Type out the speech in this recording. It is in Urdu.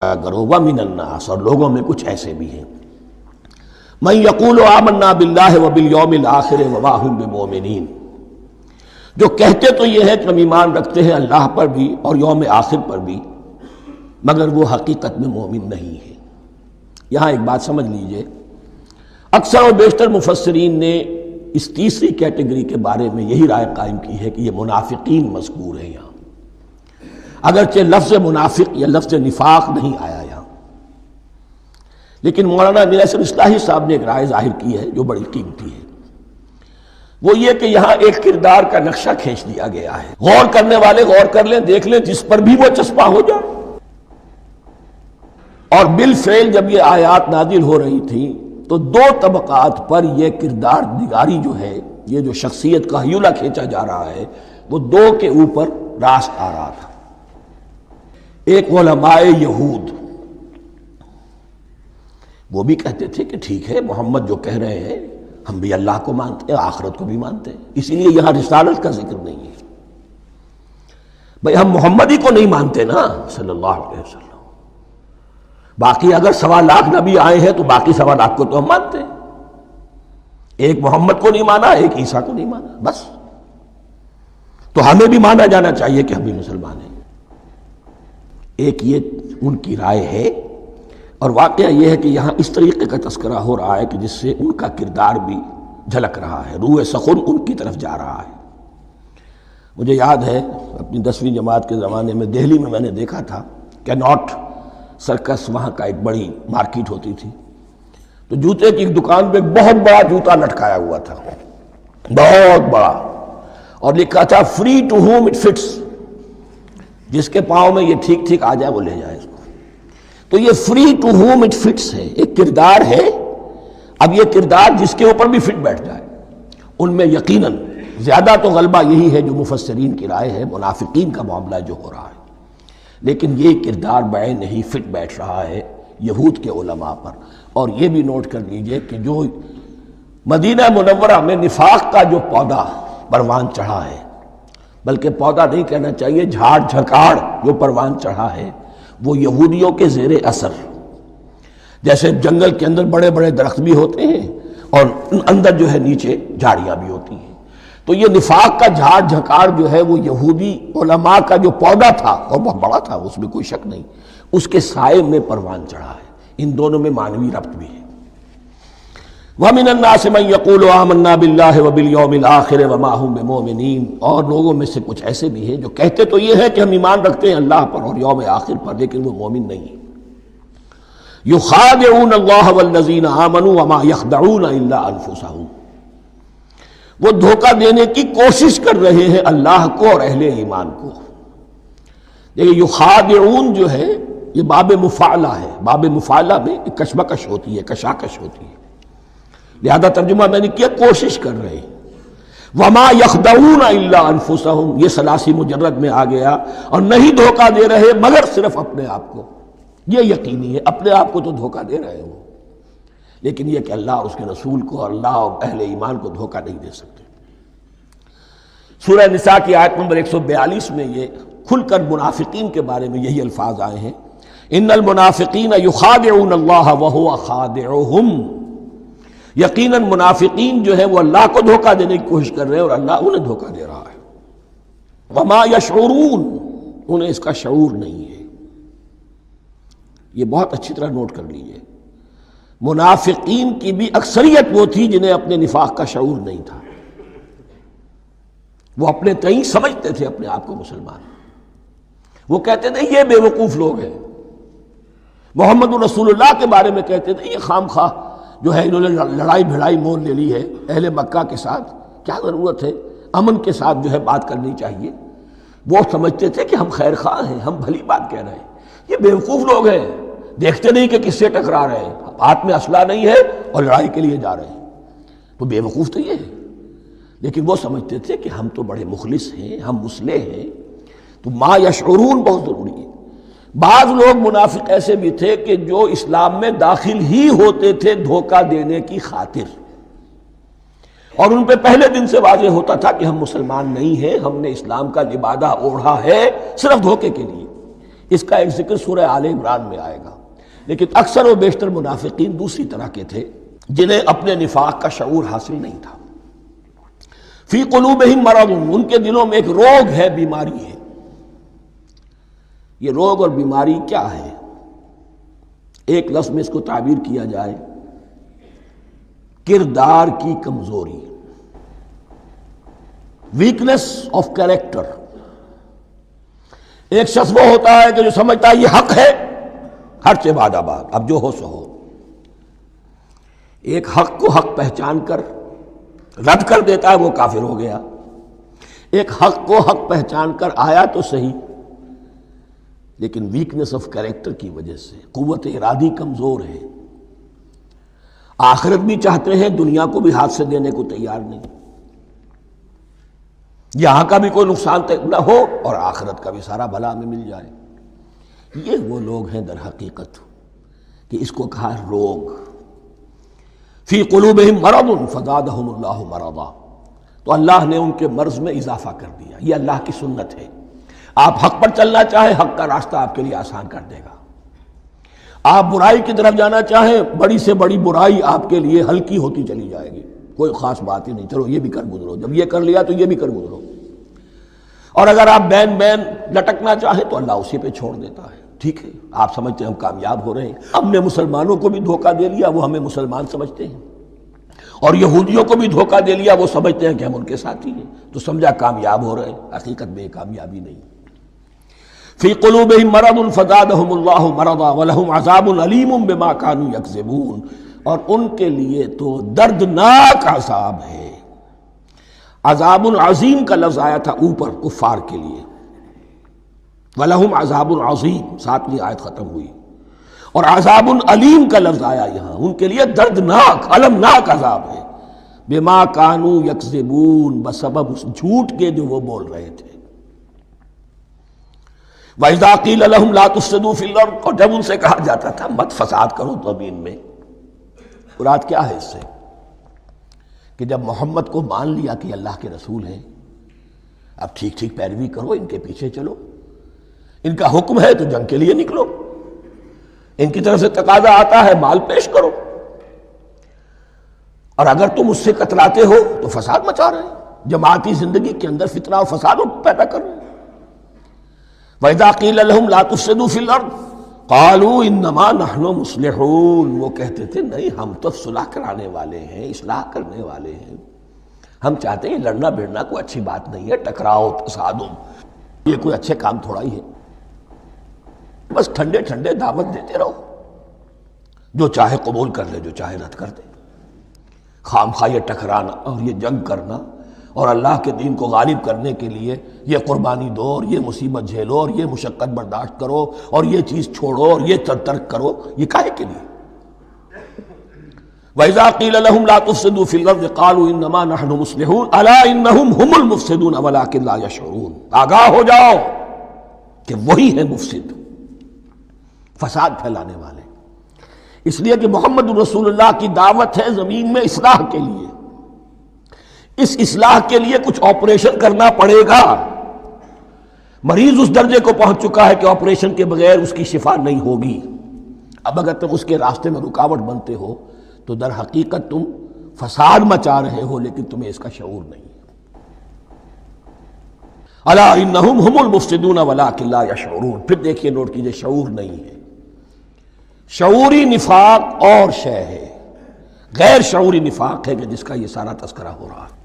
کرو ومن الناس، اور لوگوں میں کچھ ایسے بھی ہیں من یقول آمنا باللہ وبالیوم الآخر وما ہم بمؤمنین، جو کہتے تو یہ ہے کہ ہم ایمان رکھتے ہیں اللہ پر بھی اور یوم آخر پر بھی، مگر وہ حقیقت میں مومن نہیں ہے۔ یہاں ایک بات سمجھ لیجئے، اکثر و بیشتر مفسرین نے اس تیسری کیٹیگری کے بارے میں یہی رائے قائم کی ہے کہ یہ منافقین مذکور ہیں یہاں، اگرچہ لفظ منافق یا لفظ نفاق نہیں آیا یہاں، لیکن مولانا امیر احسن اصلاحی صاحب نے ایک رائے ظاہر کی ہے جو بڑی قیمتی ہے، وہ یہ کہ یہاں ایک کردار کا نقشہ کھینچ دیا گیا ہے، غور کرنے والے غور کر لیں، دیکھ لیں، جس پر بھی وہ چسپاں ہو جائے۔ اور بالفعل جب یہ آیات نازل ہو رہی تھیں تو دو طبقات پر یہ کردار نگاری جو ہے، یہ جو شخصیت کا ہیولہ کھینچا جا رہا ہے، وہ دو کے اوپر راست آ رہا تھا۔ ایک علماء یہود، وہ بھی کہتے تھے کہ ٹھیک ہے محمد جو کہہ رہے ہیں ہم بھی اللہ کو مانتے ہیں، آخرت کو بھی مانتے ہیں، اسی لیے یہاں رسالت کا ذکر نہیں ہے۔ بھئی ہم محمد ہی کو نہیں مانتے نا صلی اللہ علیہ وسلم، باقی اگر 1.25 لاکھ نبی آئے ہیں تو باقی 1.25 لاکھ کو تو ہم مانتے ہیں، ایک محمد کو نہیں مانا، ایک عیسیٰ کو نہیں مانا، بس تو ہمیں بھی مانا جانا چاہیے کہ ہم بھی مسلمان ہیں۔ ایک یہ ان کی رائے ہے، اور واقعہ یہ ہے کہ یہاں اس طریقے کا تذکرہ ہو رہا ہے کہ جس سے ان کا کردار بھی جھلک رہا ہے، روح سخن ان کی طرف جا رہا ہے۔ مجھے یاد ہے اپنی 10ویں جماعت کے زمانے میں دہلی میں نے دیکھا تھا کہ ناٹ سرکس، وہاں کا ایک بڑی مارکیٹ ہوتی تھی، تو جوتے کی ایک دکان پہ ایک بہت بڑا جوتا لٹکایا ہوا تھا، بہت بڑا، اور لکھا تھا free to home it fits, جس کے پاؤں میں یہ ٹھیک ٹھیک آ جائے وہ لے جائے اس کو۔ تو یہ free to home it fits ہے، ایک کردار ہے، اب یہ کردار جس کے اوپر بھی فٹ بیٹھ جائے، ان میں یقیناً زیادہ تو غلبہ یہی ہے جو مفسرین کی رائے ہے، منافقین کا معاملہ جو ہو رہا ہے، لیکن یہ کردار بعین نہیں فٹ بیٹھ رہا ہے یہود کے علماء پر۔ اور یہ بھی نوٹ کر لیجئے کہ جو مدینہ منورہ میں نفاق کا جو پودا پروان چڑھا ہے، بلکہ پودا نہیں کہنا چاہیے، جھاڑ جھکاڑ جو پروان چڑھا ہے، وہ یہودیوں کے زیر اثر، جیسے جنگل کے اندر بڑے بڑے درخت بھی ہوتے ہیں اور اندر جو ہے نیچے جھاڑیاں بھی ہوتی ہیں، تو یہ نفاق کا جھاڑ جھکاڑ جو ہے وہ یہودی علماء کا جو پودا تھا اور بہت بڑا تھا، اس میں کوئی شک نہیں، اس کے سائے میں پروان چڑھا ہے۔ ان دونوں میں معنوی ربط بھی ہے۔ وَمِنَ النَّاسِ مَن يَقُولُ آمَنَّا بِاللَّهِ وَبِالْيَوْمِ الْآخِرِ وَمَا هُم بِمُؤْمِنِينَ، اور لوگوں میں سے کچھ ایسے بھی ہیں جو کہتے تو یہ ہے کہ ہم ایمان رکھتے ہیں اللہ پر اور یوم آخر پر، لیکن وہ مومن نہیں ہیں۔ يُخَادِعُونَ اللَّهَ وَالَّذِينَ آمَنُوا وَمَا يَخْدَعُونَ إِلَّا أَنفُسَهُمْ، وہ دھوکہ دینے کی کوشش کر رہے ہیں اللہ کو اور اہل ایمان کو۔ یہ یخادعون جو ہے یہ باب مفاعلہ ہے، باب مفاعلہ میں کشمکش ہوتی ہے، کشاکش ہوتی ہے، لہذا ترجمہ میں نے کیا کوشش کر رہے ہیں۔ وما یخدعون الا انفسهم، یہ ثلاثی مجرد میں آ گیا، اور نہیں دھوکہ دے رہے مگر صرف اپنے آپ کو۔ یہ یقینی ہے اپنے آپ کو تو دھوکہ دے رہے ہو، لیکن یہ کہ اللہ اس کے رسول کو اور اللہ اور اہل ایمان کو دھوکہ نہیں دے سکتے۔ سورہ نساء کی آیت نمبر 142 میں یہ کھل کر منافقین کے بارے میں یہی الفاظ آئے ہیں، ان المنافقین یخادعون اللہ وہو خادعہم، یقیناً منافقین جو ہے وہ اللہ کو دھوکہ دینے کی کوشش کر رہے ہیں اور اللہ انہیں دھوکہ دے رہا ہے۔ وما یشعرون، انہیں اس کا شعور نہیں ہے۔ یہ بہت اچھی طرح نوٹ کر لیجئے، منافقین کی بھی اکثریت وہ تھی جنہیں اپنے نفاق کا شعور نہیں تھا، وہ اپنے تئیں سمجھتے تھے اپنے آپ کو مسلمان، وہ کہتے تھے یہ بے وقوف لوگ ہیں، محمد رسول اللہ کے بارے میں کہتے تھے یہ خام خواہ جو ہے انہوں نے لڑائی بھڑائی مول لے لی ہے اہل مکہ کے ساتھ، کیا ضرورت ہے، امن کے ساتھ جو ہے بات کرنی چاہیے۔ وہ سمجھتے تھے کہ ہم خیر خواہ ہیں، ہم بھلی بات کہہ رہے ہیں، یہ بیوقوف لوگ ہیں، دیکھتے نہیں کہ کس سے ٹکرا رہے ہیں، ہاتھ میں اسلحہ نہیں ہے اور لڑائی کے لیے جا رہے ہیں، تو بیوقوف تو یہ ہے۔ لیکن وہ سمجھتے تھے کہ ہم تو بڑے مخلص ہیں، ہم مصلح ہیں، تو ما یشعرون بہت ضروری ہے۔ بعض لوگ منافق ایسے بھی تھے کہ جو اسلام میں داخل ہی ہوتے تھے دھوکہ دینے کی خاطر، اور ان پہ پہلے دن سے واضح ہوتا تھا کہ ہم مسلمان نہیں ہیں، ہم نے اسلام کا لبادہ اوڑھا ہے صرف دھوکے کے لیے، اس کا ایک ذکر سورہ آل عمران میں آئے گا، لیکن اکثر و بیشتر منافقین دوسری طرح کے تھے جنہیں اپنے نفاق کا شعور حاصل نہیں تھا۔ فی قلوبہم مرض، ان کے دلوں میں ایک روگ ہے، بیماری ہے۔ یہ روگ اور بیماری کیا ہے؟ ایک لفظ میں اس کو تعبیر کیا جائے، کردار کی کمزوری، ویکنس آف کیریکٹر۔ ایک شخص وہ ہوتا ہے کہ جو سمجھتا ہے یہ حق ہے، ہر سے بعد آباد، اب جو ہو سو ہو۔ ایک حق کو حق پہچان کر رد کر دیتا ہے، وہ کافر ہو گیا۔ ایک حق کو حق پہچان کر آیا تو صحیح، لیکن ویکنس آف کیریکٹر کی وجہ سے قوت ارادی کمزور ہے، آخرت بھی چاہتے ہیں، دنیا کو بھی ہاتھ سے دینے کو تیار نہیں، یہاں کا بھی کوئی نقصان نہ ہو اور آخرت کا بھی سارا بھلا ہمیں مل جائے۔ یہ وہ لوگ ہیں در حقیقت کہ اس کو کہا روگ۔ فی قلوبہم مرض فزادہم اللہ مرضا، تو اللہ نے ان کے مرض میں اضافہ کر دیا۔ یہ اللہ کی سنت ہے، آپ حق پر چلنا چاہیں حق کا راستہ آپ کے لیے آسان کر دے گا، آپ برائی کی طرف جانا چاہیں بڑی سے بڑی برائی آپ کے لیے ہلکی ہوتی چلی جائے گی، کوئی خاص بات ہی نہیں، چلو یہ بھی کر گزرو، جب یہ کر لیا تو یہ بھی کر گزرو۔ اور اگر آپ بین بین لٹکنا چاہیں تو اللہ اسی پہ چھوڑ دیتا ہے، ٹھیک ہے آپ سمجھتے ہیں ہم کامیاب ہو رہے ہیں، ہم نے مسلمانوں کو بھی دھوکہ دے لیا، وہ ہمیں مسلمان سمجھتے ہیں، اور یہودیوں کو بھی دھوکہ دے لیا، وہ سمجھتے ہیں کہ ہم ان کے ساتھی ہیں، تو سمجھا کامیاب ہو رہے ہیں، حقیقت میں کامیابی نہیں۔ فی قلوبہم مرض فزادہم اللہ مرضا ولہم عذاب علیم بما کانوا یکذبون، اور ان کے لیے تو دردناک عذاب ہے۔ عذاب عظیم کا لفظ آیا تھا اوپر کفار کے لیے، وَلَهُمْ عَذَابٌ عَظِيمٌ، 7ویں آیت ختم ہوئی، اور عذاب علیم کا لفظ آیا یہاں، ان کے لیے دردناک المناک عذاب ہے، بما کانوا یکذبون، بسبب اس جھوٹ کے جو وہ بول رہے تھے۔ وَإِذَا قِيلَ لَهُمْ لَا تُفْسِدُوا فِي الْأَرْضِ، اور جب ان سے کہا جاتا تھا مت فساد کرو زمین میں، مراد کیا ہے اس سے؟ کہ جب محمد کو مان لیا کہ اللہ کے رسول ہیں، اب ٹھیک ٹھیک پیروی کرو، ان کے پیچھے چلو، ان کا حکم ہے تو جنگ کے لیے نکلو، ان کی طرف سے تقاضا آتا ہے مال پیش کرو، اور اگر تم اس سے کتراتے ہو تو فساد مچا رہے ہیں، جماعتی زندگی کے اندر فتنہ اور فساد پیدا کر رہے ہیں۔ وَإِذَا قِيلَ لَهُمْ لَا تُفْسِدُوا فِي الْأَرْضِ قَالُوا إِنَّمَا نَحْنُ مُصْلِحُونَ، وہ کہتے تھے نہیں ہم تو صلح کرانے والے ہیں، اصلاح کرنے والے ہیں، ہم چاہتے ہیں لڑنا بھیڑنا کوئی اچھی بات نہیں ہے، ٹکراؤ تصادم یہ کوئی اچھے کام تھوڑا ہی ہے، بس ٹھنڈے ٹھنڈے دعوت دیتے رہو، جو چاہے قبول کر لے جو چاہے رد کر دے، خام خواہ یہ ٹکرانا اور یہ جنگ کرنا اور اللہ کے دین کو غالب کرنے کے لیے یہ قربانی دو اور یہ مصیبت جھیلو اور یہ مشقت برداشت کرو اور یہ چیز چھوڑو اور یہ ترک کرو، یہ کاہے کے لیے؟ وَإِذَا قِيلَ لَهُمْ لَا تُفْسِدُوا فِي الْأَرْضِ قَالُوا إِنَّمَا نَحْنُ مُصْلِحُونَ أَلَا إِنَّهُمْ هُمُ الْمُفْسِدُونَ وَلَكِنْ لَا يَشْعُرُونَ، آگاہ ہو جاؤ کہ وہی ہے مفسد، فساد پھیلانے والے۔ اس لیے کہ محمد رسول اللہ کی دعوت ہے زمین میں اصلاح کے لیے، اس اصلاح کے لیے کچھ آپریشن کرنا پڑے گا، مریض اس درجے کو پہنچ چکا ہے کہ آپریشن کے بغیر اس کی شفا نہیں ہوگی، اب اگر تم اس کے راستے میں رکاوٹ بنتے ہو تو در حقیقت تم فساد مچا رہے ہو، لیکن تمہیں اس کا شعور نہیں ہے۔ الا انہم ہم المفسدون ولکن لا یشعرون، پھر دیکھیے نوٹ کیجئے شعور نہیں ہے، شعوری نفاق اور شے ہے، غیر شعوری نفاق ہے کہ جس کا یہ سارا تذکرہ ہو رہا ہے۔